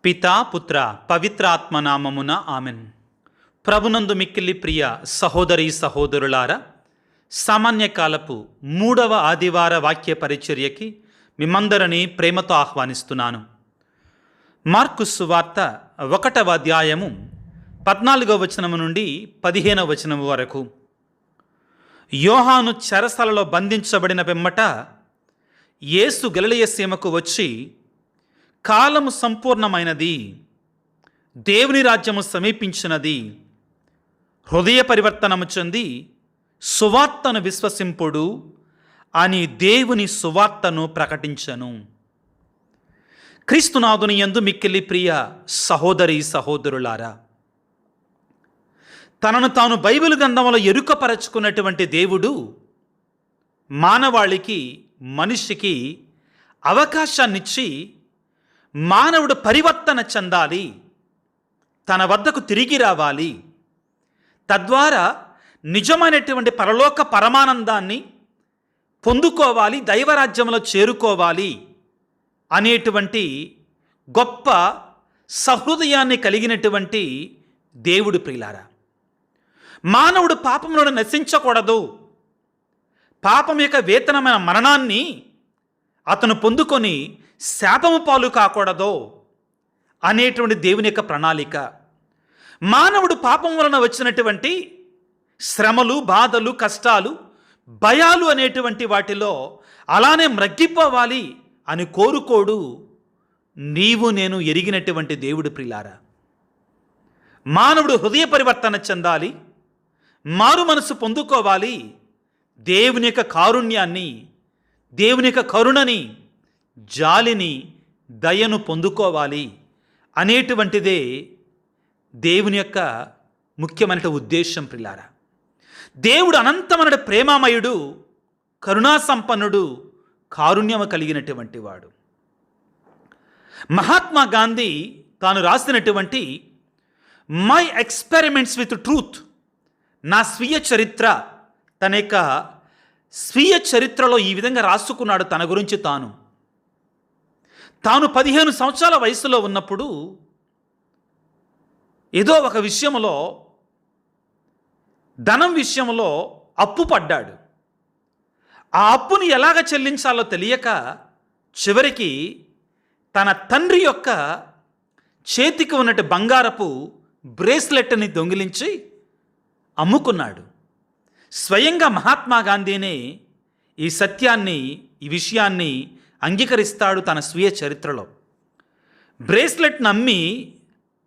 పితా పుత్ర పవిత్రాత్మ నామమున ఆమెన్. ప్రభునందు మిక్కిలి ప్రియ సహోదరి సహోదరులారా, సామాన్య కాలపు 3వ ఆదివార వాక్య పరిచర్యకి మిమ్మందరినీ ప్రేమతో ఆహ్వానిస్తున్నాను. మార్కు సువార్త 1వ అధ్యాయము 14వ వచనము నుండి 15వ వచనము వరకు. యోహాను చెరసాలలో బంధించబడిన పిమ్మట యేసు గలిలయ సీమకు వచ్చి, కాలము సంపూర్ణమైనది, దేవుని రాజ్యము సమీపించినది, హృదయ పరివర్తనము చెంది సువార్తను విశ్వసింపుడు అని దేవుని సువార్తను ప్రకటించను. క్రీస్తునాథుని యందు మిక్కిలి ప్రియ సహోదరి సహోదరులారా, తనను తాను బైబిల్ గ్రంథంలో ఎరుకపరచుకున్నటువంటి దేవుడు మానవాళికి, మనిషికి అవకాశాన్నిచ్చి మానవుడు పరివర్తన చెందాలి, తన వద్దకు తిరిగి రావాలి, తద్వారా నిజమైనటువంటి పరలోక పరమానందాన్ని పొందుకోవాలి, దైవరాజ్యంలో చేరుకోవాలి అనేటువంటి గొప్ప సహృదయాన్ని కలిగినటువంటి దేవుడు. ప్రియులారా, మానవుడు పాపంలో నశించకూడదు, పాపం యొక్క వేతనమైన మరణాన్ని అతను పొందుకొని శాపము పాలు కాకూడదు అనేటువంటి దేవుని యొక్క ప్రణాళిక. మానవుడు పాపం వలన వచ్చినటువంటి శ్రమలు, బాధలు, కష్టాలు, భయాలు అనేటువంటి వాటిలో అలానే మ్రగ్గిపోవాలి అని కోరుకోడు నీవు నేను ఎరిగినటువంటి దేవుడు. ప్రియులారా, మానవుడు హృదయ పరివర్తన చెందాలి, మారు మనసు పొందుకోవాలి, దేవుని యొక్క కారుణ్యాన్ని, దేవుని యొక్క కరుణని, జాలిని, దయను పొందుకోవాలి అనేటువంటిదే దేవుని యొక్క ముఖ్యమైన ఉద్దేశం. ప్రియులారా, దేవుడు అనంతమైన ప్రేమామయుడు, కరుణా సంపన్నుడు, కారుణ్యము కలిగినటువంటి వాడు. మహాత్మా గాంధీ తాను రాసినటువంటి మై ఎక్స్పెరిమెంట్స్ విత్ ట్రూత్, నా స్వీయ చరిత్ర, తన యొక్క స్వీయ చరిత్రలో ఈ విధంగా రాసుకున్నాడు తన గురించి. తాను 15 సంవత్సరాల వయసులో ఉన్నప్పుడు ఏదో ఒక విషయంలో, ధనం విషయంలో అప్పు పడ్డాడు. ఆ అప్పుని ఎలాగ చెల్లించాలో తెలియక చివరికి తన తండ్రి యొక్క చేతికి ఉన్నట్టు బంగారపు బ్రేస్లెట్ని దొంగిలించి అమ్ముకున్నాడు. స్వయంగా మహాత్మా గాంధీనే ఈ సత్యాన్ని, ఈ విషయాన్ని అంగీకరిస్తాడు తన స్వీయ చరిత్రలో. బ్రేస్లెట్ని అమ్మి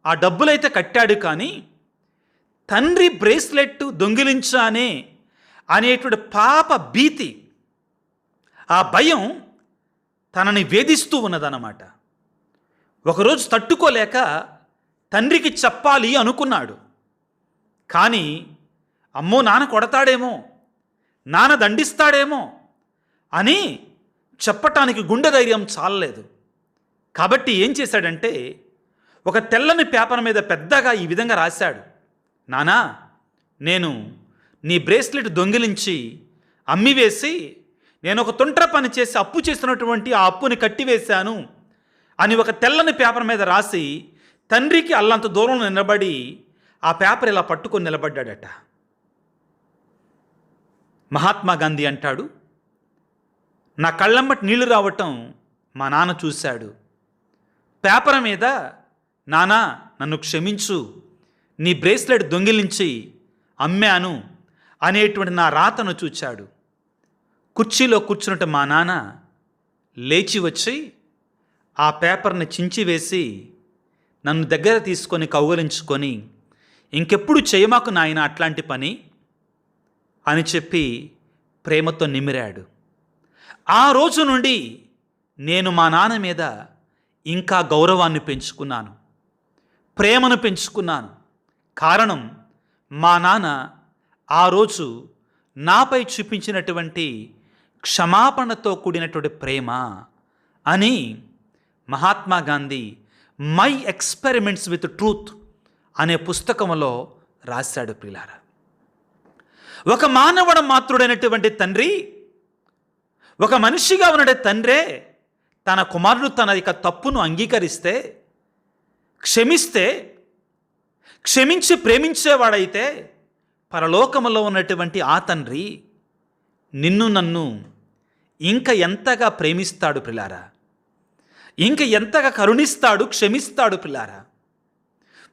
ఆ డబ్బులైతే కట్టాడు, కానీ తండ్రి బ్రేస్లెట్ దొంగిలించానే అనేటువంటి పాప భీతి, ఆ భయం తనని వేధిస్తూ ఉన్నదన్నమాట. ఒకరోజు తట్టుకోలేక తండ్రికి చెప్పాలి అనుకున్నాడు, కానీ అమ్మో నాన్న కొడతాడేమో, నాన్న దండిస్తాడేమో అని చెప్పటానికి గుండె ధైర్యం చాలలేదు. కాబట్టి ఏం చేశాడంటే, ఒక తెల్లని పేపర్ మీద పెద్దగా ఈ విధంగా రాశాడు, నానా, నేను నీ బ్రేస్లెట్ దొంగిలించి అమ్మివేసి నేను ఒక తొంట్ర పని చేసి అప్పు చేసినటువంటి ఆ అప్పుని కట్టివేశాను అని ఒక తెల్లని పేపర్ మీద రాసి తండ్రికి అల్లంత దూరంలో నిలబడి ఆ పేపర్ ఇలా పట్టుకొని నిలబడ్డాడట. మహాత్మా గాంధీ అంటాడు, నా కళ్ళమ్మటి నీళ్లు రావటం మా నాన్న చూశాడు. పేపర్ మీద నానా నన్ను క్షమించు, నీ బ్రేస్లెట్ దొంగిలించి అమ్మాను అనేటువంటి నా రాతను చూచాడు. కుర్చీలో కూర్చున్నట్టు మా నాన్న లేచి వచ్చి ఆ పేపర్ని చించివేసి నన్ను దగ్గర తీసుకొని కౌగలించుకొని, ఇంకెప్పుడు చేయమాకు నాయన అట్లాంటి పని అని చెప్పి ప్రేమతో నిమిరాడు. ఆ రోజు నుండి నేను మా నాన్న మీద ఇంకా గౌరవాన్ని పెంచుకున్నాను, ప్రేమను పెంచుకున్నాను. కారణం మా నాన్న ఆ రోజు నాపై చూపించినటువంటి క్షమాపణతో కూడినటువంటి ప్రేమ అని Mahatma Gandhi my experiments with truth అనే పుస్తకంలో రాశాడు. ప్రియులారా, ఒక మానవుడు మాత్రుడైనటువంటి తండ్రి, ఒక మనిషిగా ఉన్న తండ్రే తన కుమారుడు తన యొక్క తప్పును అంగీకరిస్తే క్షమిస్తే, క్షమించి ప్రేమించేవాడైతే పరలోకములో ఉన్నటువంటి ఆ తండ్రి నిన్ను నన్ను ఇంకా ఎంతగా ప్రేమిస్తాడు ప్రిలారా, ఇంకా ఎంతగా కరుణిస్తాడు, క్షమిస్తాడు ప్రిలారా.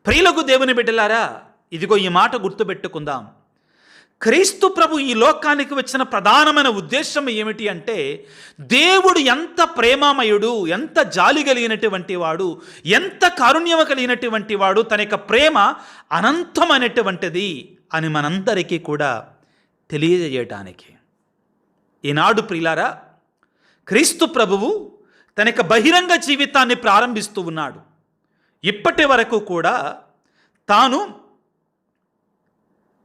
ప్రియులకు దేవుని బిడ్డలారా, ఇదిగో ఈ మాట గుర్తుపెట్టుకుందాం. క్రీస్తు ప్రభు ఈ లోకానికి వచ్చిన ప్రధానమైన ఉద్దేశం ఏమిటి అంటే, దేవుడు ఎంత ప్రేమామయుడు, ఎంత జాలి కలిగినటువంటి వాడు, ఎంత కారుణ్యం కలిగినటువంటి వాడు, తన యొక్క ప్రేమ అనంతమైనటువంటిది అని మనందరికీ కూడా తెలియజేయటానికి. ఈనాడు ప్రియులారా, క్రీస్తు ప్రభువు తన యొక్క బహిరంగ జీవితాన్ని ప్రారంభిస్తూ ఉన్నాడు. ఇప్పటి వరకు కూడా తాను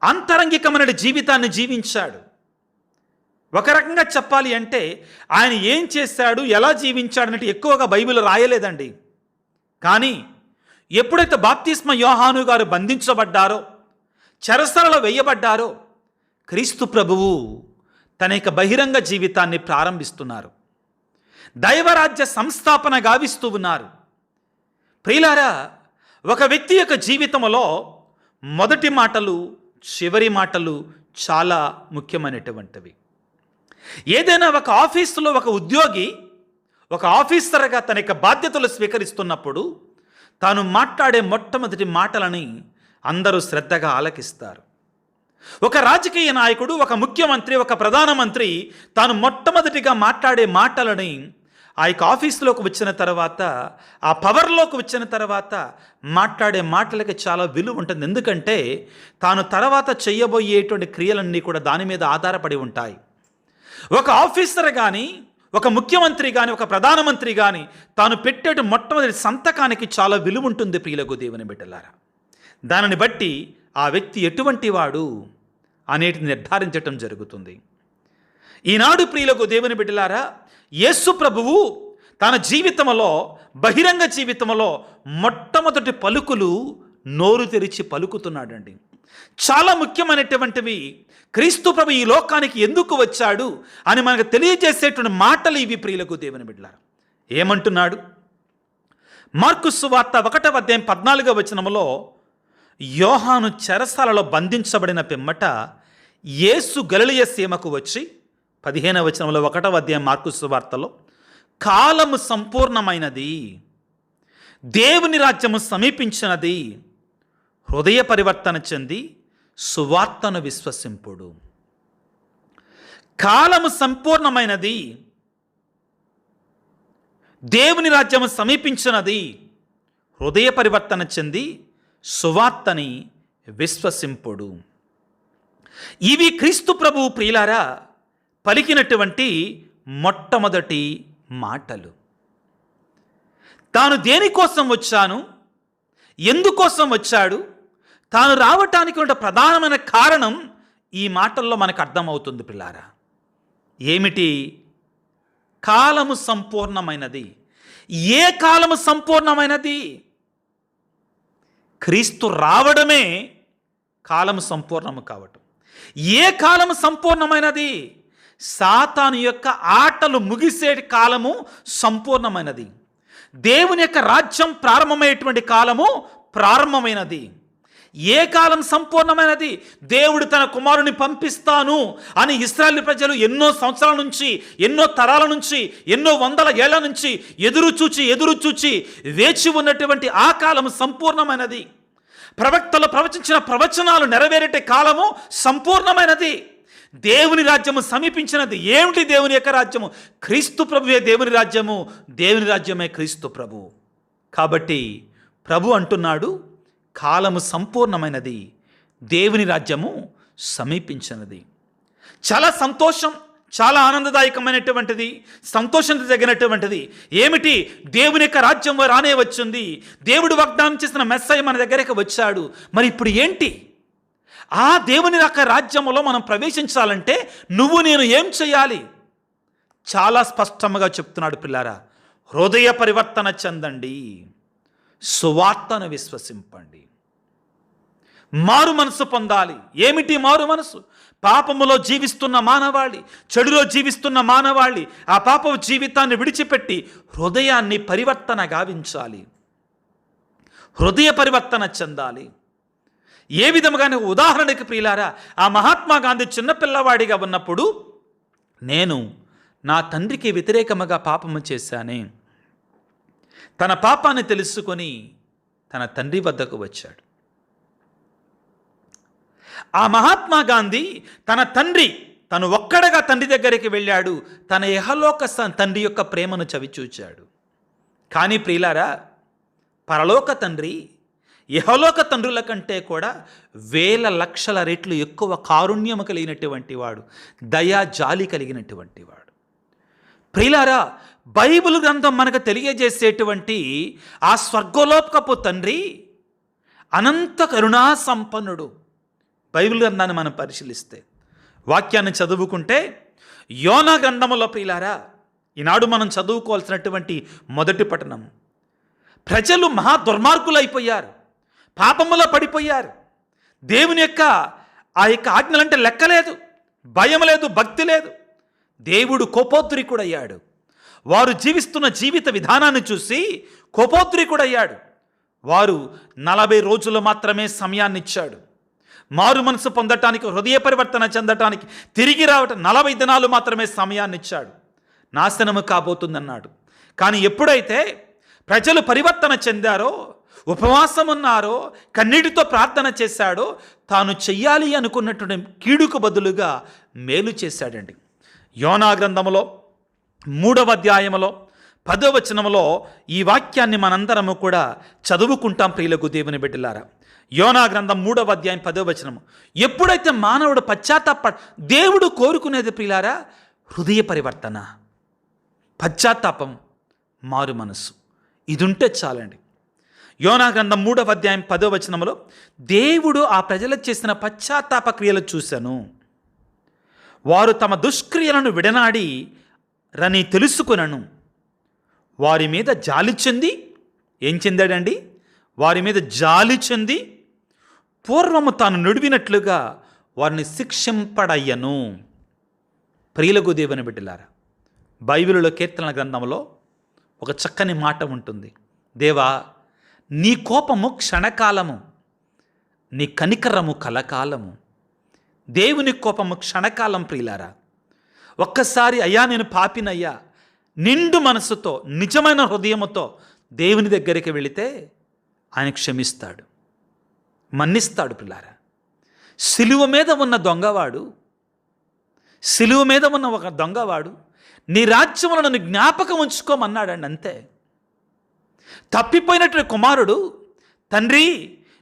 అంతరంగికమైన జీవితాన్ని జీవించాడు. ఒక రకంగా చెప్పాలి అంటే ఆయన ఏం చేశాడు, ఎలా జీవించాడు అంటే ఎక్కువగా బైబిల్ రాయలేదండి. కానీ ఎప్పుడైతే బాప్తిస్మ యోహాను గారు బంధించబడ్డారో, చెరసలలో వేయబడ్డారో, క్రీస్తు ప్రభువు తన యొక్క బహిరంగ జీవితాన్ని ప్రారంభిస్తున్నారు. దైవరాజ్య సంస్థాపన గావిస్తూ ఉన్నారు. ప్రియులారా, ఒక వ్యక్తి యొక్క జీవితంలో మొదటి మాటలు, చివరి మాటలు చాలా ముఖ్యమైనటువంటివి. ఏదైనా ఒక ఆఫీసులో ఒక ఉద్యోగి ఒక ఆఫీసర్గా తన యొక్క బాధ్యతలు స్వీకరిస్తున్నప్పుడు తాను మాట్లాడే మొట్టమొదటి మాటలని అందరూ శ్రద్ధగా ఆలకిస్తారు. ఒక రాజకీయ నాయకుడు, ఒక ముఖ్యమంత్రి, ఒక ప్రధానమంత్రి తాను మొట్టమొదటిగా మాట్లాడే మాటలని ఆ యొక్క ఆఫీసులోకి వచ్చిన తర్వాత, ఆ పవర్లోకి వచ్చిన తర్వాత మాట్లాడే మాటలకి చాలా విలువ ఉంటుంది. ఎందుకంటే తాను తర్వాత చేయబోయేటువంటి క్రియలన్నీ కూడా దాని మీద ఆధారపడి ఉంటాయి. ఒక ఆఫీసర్ కానీ, ఒక ముఖ్యమంత్రి కానీ, ఒక ప్రధానమంత్రి కానీ తాను పెట్టే మొట్టమొదటి సంతకానికి చాలా విలువ ఉంటుంది ప్రియులకు దేవుని బిడ్డలారా. దానిని బట్టి ఆ వ్యక్తి ఎటువంటి వాడు అనేటిది నిర్ధారించటం జరుగుతుంది. ఈనాడు ప్రియులకు దేవుని బిడ్డలారా, యేసు ప్రభువు తన జీవితంలో, బహిరంగ జీవితంలో మొట్టమొదటి పలుకులు నోరు తెరిచి పలుకుతున్నాడండి. చాలా ముఖ్యమైనటువంటివి. క్రీస్తు ప్రభు ఈ లోకానికి ఎందుకు వచ్చాడు అని మనకు తెలియజేసేటువంటి మాటలు ఇవి ప్రియులకు దేవుని బిడ్డలారా. ఏమంటున్నాడు? మార్కు సువార్త 1వ అధ్యాయం 14వ వచనములో, యోహాను చెరసాలలో బంధించబడిన పిమ్మట యేసు గలిలయ సీమకు వచ్చి, 15వ వచనంలో 1వ అధ్యాయం మార్కు సువార్తలో, కాలము సంపూర్ణమైనది, దేవుని రాజ్యము సమీపించినది, హృదయ పరివర్తన చెంది సువార్తను విశ్వసింపుడు. కాలము సంపూర్ణమైనది, దేవుని రాజ్యము సమీపించినది, హృదయ పరివర్తన చెంది సువార్తని విశ్వసింపుడు. ఇవి క్రీస్తు ప్రభువు ప్రియులారా పలికినటువంటి మొట్టమొదటి మాటలు. తాను దేనికోసం వచ్చాను, ఎందుకోసం వచ్చాడు, తాను రావటానికి ఉన్న ప్రధానమైన కారణం ఈ మాటల్లో మనకు అర్థమవుతుంది పిల్లారా. ఏమిటి? కాలము సంపూర్ణమైనది. ఏ కాలము సంపూర్ణమైనది? క్రీస్తు రావడమే కాలము సంపూర్ణము కావటం. ఏ కాలము సంపూర్ణమైనది? సాతాను యొక్క ఆటలు ముగిసే కాలము సంపూర్ణమైనది. దేవుని యొక్క రాజ్యం ప్రారంభమయ్యేటువంటి కాలము ప్రారంభమైనది. ఏ కాలం సంపూర్ణమైనది? దేవుడు తన కుమారుని పంపిస్తాను అని ఇశ్రాయేలు ప్రజలు ఎన్నో సంవత్సరాల నుంచి, ఎన్నో తరాల నుంచి, ఎన్నో వందల ఏళ్ల నుంచి ఎదురు చూచి వేచి ఉన్నటువంటి ఆ కాలము సంపూర్ణమైనది. ప్రవక్తలు ప్రవచించిన ప్రవచనాలు నెరవేరే కాలము సంపూర్ణమైనది. దేవుని రాజ్యము సమీపించినది. ఏమిటి దేవుని యొక్క రాజ్యము? క్రీస్తు ప్రభువే దేవుని రాజ్యము, దేవుని రాజ్యమే క్రీస్తు ప్రభువు. కాబట్టి ప్రభు అంటున్నాడు, కాలము సంపూర్ణమైనది, దేవుని రాజ్యము సమీపించినది. చాలా సంతోషం, చాలా ఆనందదాయకమైనటువంటిది, సంతోషించదగినటువంటిది. ఏమిటి? దేవుని యొక్క రాజ్యం రానే వచ్చింది. దేవుడు వాగ్దానం చేసిన మెస్సయ్య మన దగ్గరికి వచ్చాడు. మరి ఇప్పుడు ఏంటి? ఆ దేవుని యొక్క రాజ్యములో మనం ప్రవేశించాలంటే నువ్వు నేను ఏం చేయాలి? చాలా స్పష్టంగా చెప్తున్నాడు పిల్లారా. హృదయ పరివర్తన చెందండి, సువార్తను విశ్వసింపండి, మారు మనసు పొందాలి. ఏమిటి మారు మనసు? పాపములో జీవిస్తున్న మానవాళి, చెడులో జీవిస్తున్న మానవాళి ఆ పాపపు జీవితాన్ని విడిచిపెట్టి హృదయాన్ని పరివర్తన గావించాలి. హృదయ పరివర్తన చెందాలి. ఏ విధముగానే, ఉదాహరణకి ప్రియులారా, ఆ మహాత్మా గాంధీ చిన్నపిల్లవాడిగా ఉన్నప్పుడు నేను నా తండ్రికి వ్యతిరేకముగా పాపము చేశానే, తన పాపాన్ని తెలుసుకొని తన తండ్రి వద్దకు వచ్చాడు. ఆ మహాత్మా గాంధీ తను ఒక్కడగా తండ్రి దగ్గరికి వెళ్ళాడు. తన ఇహలోక తండ్రి యొక్క ప్రేమను చవిచూచాడు. కానీ ప్రియులారా, పరలోక తండ్రి ఇహలోక తండ్రుల కంటే కూడా వేల లక్షల రెట్లు ఎక్కువ కారుణ్యము కలిగినటువంటి వాడు, దయా జాలి కలిగినటువంటి వాడు. ప్రియులారా, బైబిల్ గ్రంథం మనకు తెలియజేసేటువంటి ఆ స్వర్గలోకపు తండ్రి అనంత కరుణా సంపన్నుడు. బైబిల్ గ్రంథాన్ని మనం పరిశీలిస్తే, వాక్యాన్ని చదువుకుంటే, యోనా గ్రంథములో ప్రియులారా, ఈనాడు మనం చదువుకోవాల్సినటువంటి మొదటి పట్టణం, ప్రజలు మహా దుర్మార్గులైపోయారు, పాపములో పడిపోయారు. దేవుని యొక్క ఆ యొక్క ఆజ్ఞలంటే లెక్కలేదు, భయం లేదు, భక్తి లేదు. దేవుడు కోపోద్రికుడయ్యాడు. వారు జీవిస్తున్న జీవిత విధానాన్ని చూసి కోపోద్రికుడయ్యాడు. వారు 40 రోజులు మాత్రమే సమయాన్ని ఇచ్చాడు. మారు మనసు పొందటానికి, హృదయ పరివర్తన చెందటానికి, తిరిగి రావటం 40 దినాలు మాత్రమే సమయాన్ని ఇచ్చాడు. నాశనము కాబోతుందన్నాడు. కానీ ఎప్పుడైతే ప్రజలు పరివర్తన చెందారో, ఉపవాసం ఉన్నారో, కన్నీటితో ప్రార్థన చేశాడో, తాను చెయ్యాలి అనుకున్నటువంటి కీడుకు బదులుగా మేలు చేశాడండి. యోనా గ్రంథములో 3వ అధ్యాయములో 10వ వచనములో ఈ వాక్యాన్ని మనందరము కూడా చదువుకుంటాం. ప్రియులకు దేవుని బిడ్డలారా, యోనా గ్రంథం 3వ అధ్యాయం 10వ వచనము. ఎప్పుడైతే మానవుడు దేవుడు కోరుకునేది ప్రియులారా హృదయ పరివర్తన, పశ్చాత్తాపం, మారు మనసు. ఇది ఉంటే చాలండి. యోనా గ్రంథం 3వ అధ్యాయం 10వ వచనములో దేవుడు ఆ ప్రజలకు చేసిన పశ్చాత్తాప క్రియలు చూశాను. వారు తమ దుష్క్రియలను విడనాడి రని తెలుసుకునను. వారి మీద జాలి చెంది, ఏం చెందాడండి? వారి మీద జాలి చెంది పూర్వము తాను నుడివినట్లుగా వారిని శిక్షింపడయ్యను. ప్రియులకు దేవుని బిడ్డలారా, బైబిలులో కీర్తన గ్రంథంలో ఒక చక్కని మాట ఉంటుంది. దేవా, నీ కోపము క్షణకాలము, నీ కనికరము కలకాలము. దేవుని కోపము క్షణకాలం ప్రియులారా. ఒక్కసారి అయ్యా నేను పాపినయ్యా, నిండు మనసుతో, నిజమైన హృదయముతో దేవుని దగ్గరికి వెళితే ఆయన క్షమిస్తాడు, మన్నిస్తాడు. పిల్లారా, సిలువ మీద ఉన్న ఒక దొంగవాడు నీ రాజ్యములను నన్ను జ్ఞాపకం ఉంచుకోమన్నాడండి. అంతే. తప్పిపోయినటువంటి కుమారుడు, తండ్రి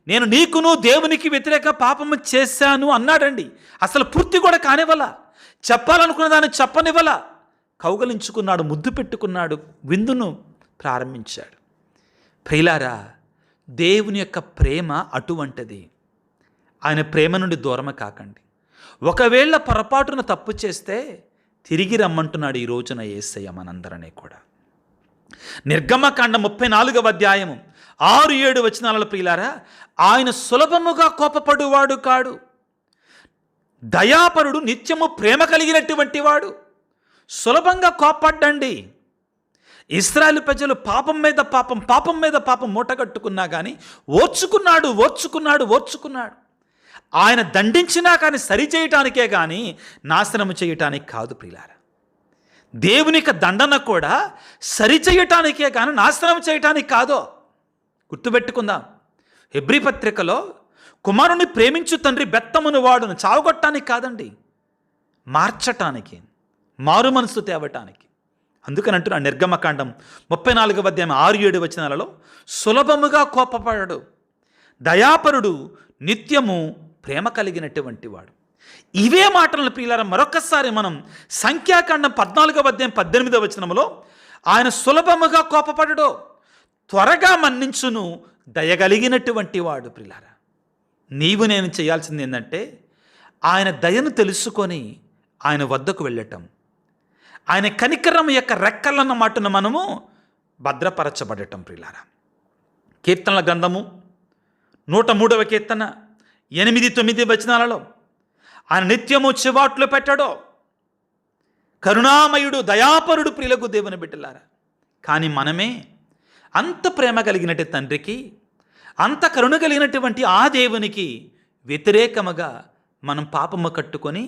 నేను నీకును దేవునికి వ్యతిరేక పాపము చేశాను అన్నాడండి. అసలు పూర్తి కూడా కానివ్వాల, చెప్పాలనుకున్న దాన్ని చెప్పనివ్వాల. కౌగలించుకున్నాడు, ముద్దు పెట్టుకున్నాడు, విందును ప్రారంభించాడు. ప్రియులారా, దేవుని యొక్క ప్రేమ అటువంటిది. ఆయన ప్రేమ నుండి దూరమ కాకండి. ఒకవేళ పొరపాటున తప్పు చేస్తే తిరిగి రమ్మంటున్నాడు ఈ రోజున యేసయ్య మనందరనే కూడా. నిర్గమకాండ 34వ అధ్యాయము 6-7 వచనాలలో ప్రియులారా, ఆయన సులభముగా కోపపడువాడు కాడు, దయాపరుడు, నిత్యము ప్రేమ కలిగినటువంటి వాడు. సులభంగా కోపడ్డండి. ఇశ్రాయేలు ప్రజలు పాపం మీద పాపం మూటగట్టుకున్నా కానీ ఓర్చుకున్నాడు. ఆయన దండించినా కానీ సరిచేయటానికే కానీ నాశనము చేయటానికి కాదు ప్రియులారా. దేవునికి దండన కూడా సరిచేయటానికే కానీ నాశనం చేయటానికి కాదో గుర్తుపెట్టుకుందాం. హెబ్రీ పత్రికలో కుమారుని ప్రేమించు తండ్రి బెత్తమును వాడును చావగొట్టడానికి కాదండి, మార్చటానికి, మారు మనసు తేవటానికి. అందుకని అంటున్నా నిర్గమకాండం 34వ అధ్యాయం 6-7 వచనాలలో సులభముగా కోపపడడు, దయాపరుడు, నిత్యము ప్రేమ కలిగినటువంటి వాడు. ఇవే మాటలను ప్రియులారా మరొకసారి మనం సంఖ్యాకాండం 14వ అధ్యాయం 18వ వచనములో ఆయన సులభముగా కోపపడడు, త్వరగా మన్నించును, దయగలిగినటువంటి వాడు. ప్రియులారా, నీవు నేను చేయాల్సింది ఏంటంటే ఆయన దయను తెలుసుకొని ఆయన వద్దకు వెళ్ళటం, ఆయన కనికరం యొక్క రెక్కలన్న మాటను మనము భద్రపరచబడటం. ప్రియులారా, కీర్తనల గ్రంథము 103వ కీర్తన 8-9 వచనాలలో ఆయన నిత్యము చివాట్లు పెట్టడో, కరుణామయుడు, దయాపరుడు. ప్రియులకు దేవుని బిడ్డలారా, కానీ మనమే అంత ప్రేమ కలిగినట్టు తండ్రికి అంత కరుణ కలిగినటువంటి ఆ దేవునికి వ్యతిరేకముగా మనం పాపము కట్టుకొని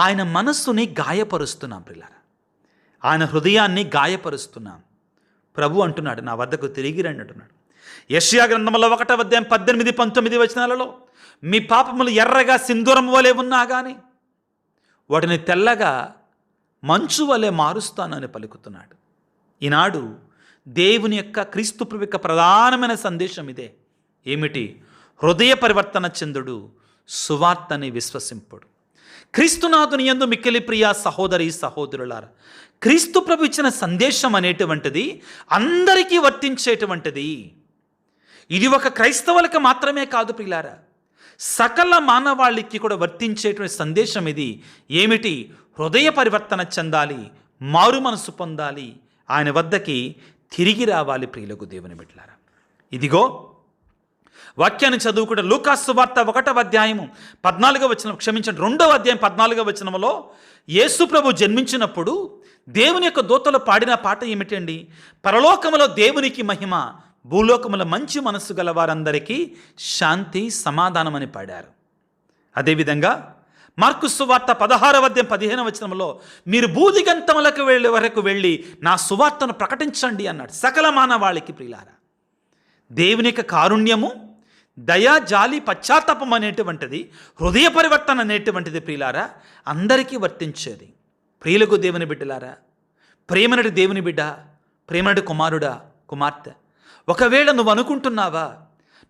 ఆయన మనస్సుని గాయపరుస్తున్నాం పిల్లరా. ఆయన హృదయాన్ని గాయపరుస్తున్నాం. ప్రభు అంటున్నాడు, నా వద్దకు తిరిగి రండి అంటున్నాడు. యెషయా గ్రంథంలో 1వ అధ్యాయం 18, 19 వచనాలలో మీ పాపములు ఎర్రగా సింధూరం వలె ఉన్నా కానీ వాటిని తెల్లగా మంచు వలె మారుస్తానని పలుకుతున్నాడు. ఈనాడు దేవుని యొక్క క్రీస్తు ప్రభు యొక్క ప్రధానమైన సందేశం ఇదే. ఏమిటి? హృదయ పరివర్తన చెందుడు, సువార్తని విశ్వసింపుడు. క్రీస్తునాథుని యందు మిక్కిలి ప్రియ సహోదరి సహోదరులారా, క్రీస్తు ప్రభు ఇచ్చిన సందేశం అనేటువంటిది అందరికీ వర్తించేటువంటిది. ఇది ఒక క్రైస్తవులకు మాత్రమే కాదు ప్రియులారా, సకల మానవాళికి కూడా వర్తించేటువంటి సందేశం ఇది. ఏమిటి? హృదయ పరివర్తన చెందాలి, మారు మనసు పొందాలి, ఆయన వద్దకి తిరిగి రావాలి. ప్రియులకు దేవుని బిడ్డలారా, ఇదిగో వాక్యాన్ని చదువుకుంటే లూకాసు సువార్త 1వ అధ్యాయము 14వ వచనం, క్షమించండి 2వ అధ్యాయం 14వ వచనంలో యేసు ప్రభు జన్మించినప్పుడు దేవుని యొక్క దూతలు పాడిన పాట ఏమిటండి? పరలోకములో దేవునికి మహిమ, భూలోకములో మంచి మనస్సు గల వారందరికీ శాంతి సమాధానం అని పాడారు. అదేవిధంగా మార్కు సువార్త 16వ అధ్యాయం 15వ వచనంలో మీరు భూదిగంతములకు వరకు వెళ్ళి నా సువార్తను ప్రకటించండి అన్నాడు. సకల మానవాళికి ప్రియులారా, దేవుని యొక్క కారుణ్యము, దయా, జాలి, పశ్చాత్తాపం అనేటువంటిది, హృదయ పరివర్తన అనేటువంటిది ప్రియులారా అందరికీ వర్తించేది. ప్రియులకు దేవుని బిడ్డలారా, ప్రేమనటి దేవుని బిడ్డ, ప్రేమనటి కుమారుడా, కుమార్తె, ఒకవేళ నువ్వు అనుకుంటున్నావా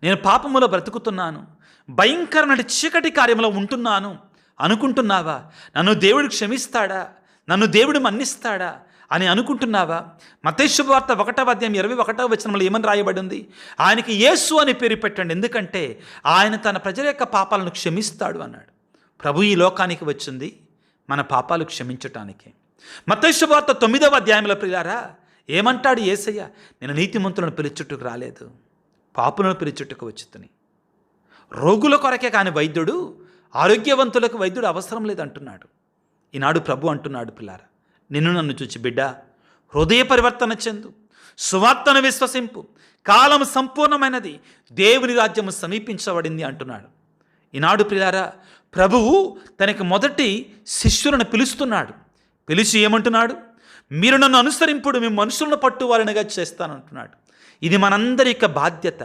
నేను పాపములో బ్రతుకుతున్నాను, భయంకరమైన చీకటి కార్యంలో ఉంటున్నాను అనుకుంటున్నావా, నన్ను దేవుడు క్షమిస్తాడా, నన్ను దేవుడు మన్నిస్తాడా అని అనుకుంటున్నావా? మత్తయి శుభవార్త 1వ అధ్యాయం 21వ వచనంలో ఏమని రాయబడింది? ఆయనకి యేసు అని పేరు పెట్టండి, ఎందుకంటే ఆయన తన ప్రజల యొక్క పాపాలను క్షమిస్తాడు అన్నాడు. ప్రభు ఈ లోకానికి వచ్చింది మన పాపాలు క్షమించటానికి. మత్తయి శుభవార్త 9వ అధ్యాయంలో ప్రియులారా ఏమంటాడు యేసయ్య? నేను నీతిమంతులను పిలుచుటకు రాలేదు, పాపులను పిలుచుటకు వచ్చుతుని. రోగుల కొరకే కానీ వైద్యుడు, ఆరోగ్యవంతులకు వైద్యుడు అవసరం లేదంటున్నాడు. ఈనాడు ప్రభు అంటున్నాడు, పిల్లారా నిన్ను నన్ను చూచి బిడ్డ, హృదయ పరివర్తన చెందు, సువార్తను విశ్వసింపు, కాలం సంపూర్ణమైనది, దేవుని రాజ్యము సమీపించబడింది అంటున్నాడు. ఈనాడు ప్రియులారా ప్రభువు తనకి మొదటి శిష్యులను పిలుస్తున్నాడు. పిలిచి ఏమంటున్నాడు? మీరు నన్ను అనుసరింపుడు, మీ మనుషులను పట్టువాలనగా చేస్తానంటున్నాడు. ఇది మనందరి యొక్క బాధ్యత.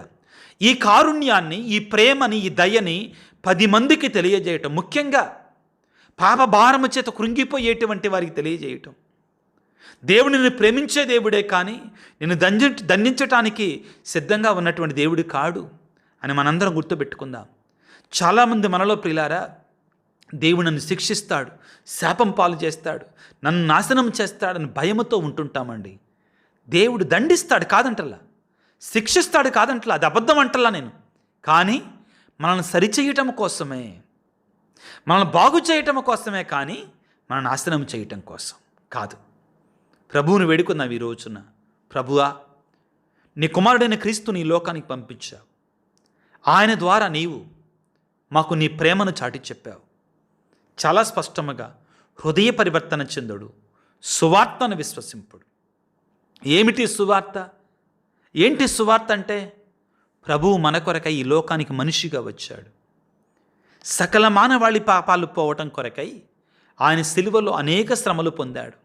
ఈ కారుణ్యాన్ని, ఈ ప్రేమని, ఈ దయని 10 మందికి తెలియజేయటం, ముఖ్యంగా పాప భారము చేత కృంగిపోయేటువంటి వారికి తెలియజేయటం. దేవుడు నిన్ను ప్రేమించే దేవుడే కానీ నిన్ను దండించటానికి సిద్ధంగా ఉన్నటువంటి దేవుడు కాడు అని మనందరం గుర్తుపెట్టుకుందాం. చాలామంది మనలో ప్రియులారా దేవుడు నన్ను శిక్షిస్తాడు, శాపం పాలు చేస్తాడు, నన్ను నాశనం చేస్తాడని భయముతో ఉంటుంటామండి. దేవుడు దండిస్తాడు కాదంటల్లా, శిక్షిస్తాడు కాదంటలా, అది అబద్ధం అంటల్లా నేను. కానీ మనల్ని సరిచేయటం కోసమే, మనల్ని బాగు చేయటం కోసమే కానీ మన నాశనం చేయటం కోసం కాదు. ప్రభువుని వేడుకుందాం ఈ రోజున. ప్రభువా, నీ కుమారుడైన క్రీస్తుని ఈ లోకానికి పంపించావు. ఆయన ద్వారా నీవు మాకు నీ ప్రేమను చాటి చెప్పావు. చాలా స్పష్టముగా హృదయ పరివర్తన చెందుడు, సువార్తను విశ్వసింపుడు. ఏమిటి సువార్త? ఏంటి సువార్త అంటే? ప్రభువు మన కొరకై ఈ లోకానికి మనిషిగా వచ్చాడు. సకల మానవాళి పాపాలు పోవటం కొరకై ఆయన సిలువలో అనేక శ్రమలు పొందాడు.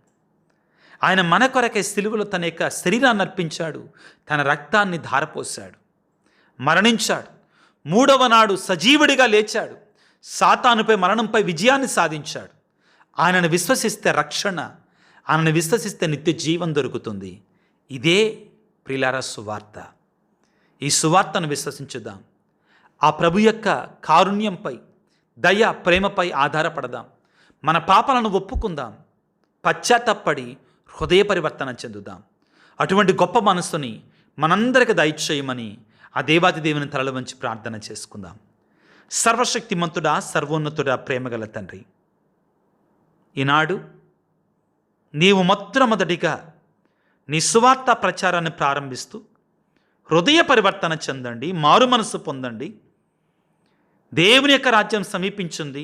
ఆయన మన కొరకై సిలువలో తన యొక్క శరీరాన్ని అర్పించాడు, తన రక్తాన్ని ధారపోశాడు, మరణించాడు. 3వ నాడు సజీవుడిగా లేచాడు, సాతానుపై, మరణంపై విజయాన్ని సాధించాడు. ఆయనను విశ్వసిస్తే రక్షణ, ఆయనను విశ్వసిస్తే నిత్య జీవం దొరుకుతుంది. ఇదే ప్రియులారా సువార్త. ఈ సువార్తను విశ్వసించుదాం. ఆ ప్రభు యొక్క కారుణ్యంపై, దయ, ప్రేమపై ఆధారపడదాం. మన పాపాలను ఒప్పుకుందాం, పశ్చాత్తాపడి హృదయ పరివర్తన చెందుదాం. అటువంటి గొప్ప మనస్సుని మనందరికి దయచేయమని ఆ దేవాది దేవుని తలల వంచి ప్రార్థన చేసుకుందాం. సర్వశక్తిమంతుడా, సర్వోన్నతుడా, ప్రేమగల తండ్రి, ఈనాడు నీవు మొట్టమొదటిగా నీ సువార్త ప్రచారాన్ని ప్రారంభిస్తూ హృదయ పరివర్తన చెందండి, మారు మనసు పొందండి, దేవుని యొక్క రాజ్యం సమీపించింది,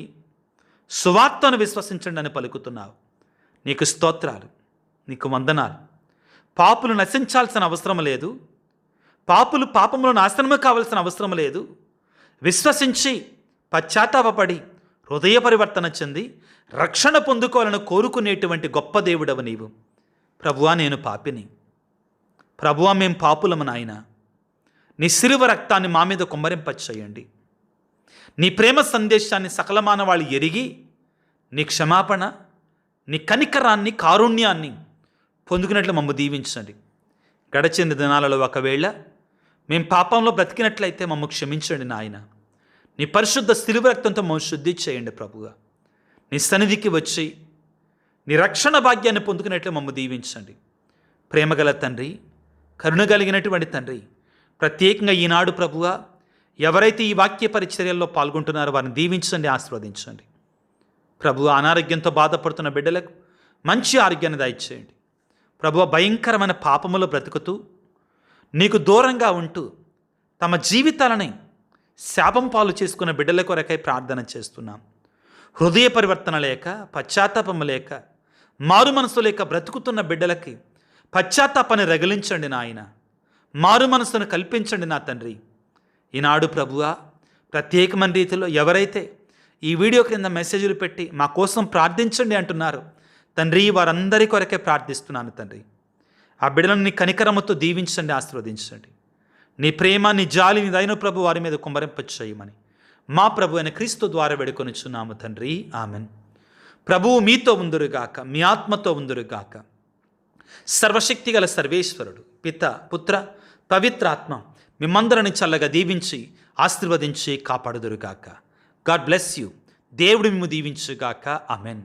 సువార్తను విశ్వసించండి అని పలుకుతున్నావు. నీకు స్తోత్రాలు, నీకు వందనాలు. పాపులు నశించాల్సిన అవసరం లేదు, పాపులు పాపంలో నాశనము కావలసిన అవసరం లేదు. విశ్వసించి పశ్చాత్తాపపడి హృదయ పరివర్తన చెంది రక్షణ పొందుకోవాలని కోరుకునేటువంటి గొప్ప దేవుడవు నీవు. ప్రభువా, నేను పాపిని. ప్రభువా, మేం పాపులము నాయన. నీ శిలువ రక్తాన్ని మా మీద కుమ్మరింపచేయండి. నీ ప్రేమ సందేశాన్ని సకల మానవాళి ఎరిగి నీ క్షమాపణ, నీ కనికరాన్ని, కారుణ్యాన్ని పొందుకున్నట్లు మమ్ము దీవించండి. గడచిన దినాలలో ఒకవేళ మేము పాపంలో బ్రతికినట్లయితే మమ్ము క్షమించండి నాయన. నీ పరిశుద్ధ శిలువ రక్తంతో మమ్మల్ని శుద్ధి చేయండి ప్రభుగా. నీ సన్నిధికి వచ్చి నీ రక్షణ భాగ్యాన్ని పొందుకునేట్లు మమ్ము దీవించండి. ప్రేమగల తండ్రి, కరుణ కలిగినటువంటి తండ్రి, ప్రత్యేకంగా ఈనాడు ప్రభువా ఎవరైతే ఈ వాక్య పరిచర్యల్లో పాల్గొంటున్నారో వారిని దీవించండి, ఆశీర్వదించండి. ప్రభువా, అనారోగ్యంతో బాధపడుతున్న బిడ్డలకు మంచి ఆరోగ్యాన్ని దయచేయండి. ప్రభువా, భయంకరమైన పాపములో బ్రతుకుతూ నీకు దూరంగా ఉంటూ తమ జీవితాలని శాపం పాలు చేసుకున్న బిడ్డల కొరకై ప్రార్థన చేస్తున్నాం. హృదయ పరివర్తన లేక, పశ్చాత్తాపం లేక, మారు మనసు లేక బ్రతుకుతున్న బిడ్డలకి పశ్చాత్తాపాన్ని రగిలించండి నాయన. మారు మనసును కల్పించండి నా తండ్రి. ఈనాడు ప్రభువా, ప్రత్యేకమైన రీతిలో ఎవరైతే ఈ వీడియో క్రింద మెసేజ్లు పెట్టి మా కోసం ప్రార్థించండి అంటున్నారు తండ్రి, వారందరి కొరకే ప్రార్థిస్తున్నాను తండ్రి. ఆ బిడ్డలను నీ కనికరముతో దీవించండి, ఆశీర్వదించండి. నీ ప్రేమ, నీ జాలి, నీ దయను ప్రభు వారి మీద కుమ్మరింపచేయమని మా ప్రభు అయిన క్రీస్తు ద్వారా వేడుకొనిచున్నాము తండ్రి, ఆమెన్. ప్రభువు మీతో ఉందురుగాక, మీ ఆత్మతో ఉందురుగాక. సర్వశక్తి గల సర్వేశ్వరుడు పిత, పుత్ర, పవిత్రాత్మ మిమ్మందరిని చల్లగా దీవించి ఆశీర్వదించి కాపాడుదురుగాక. God bless you. దేవుడు మిమ్ము దీవించుగాక. ఆమెన్.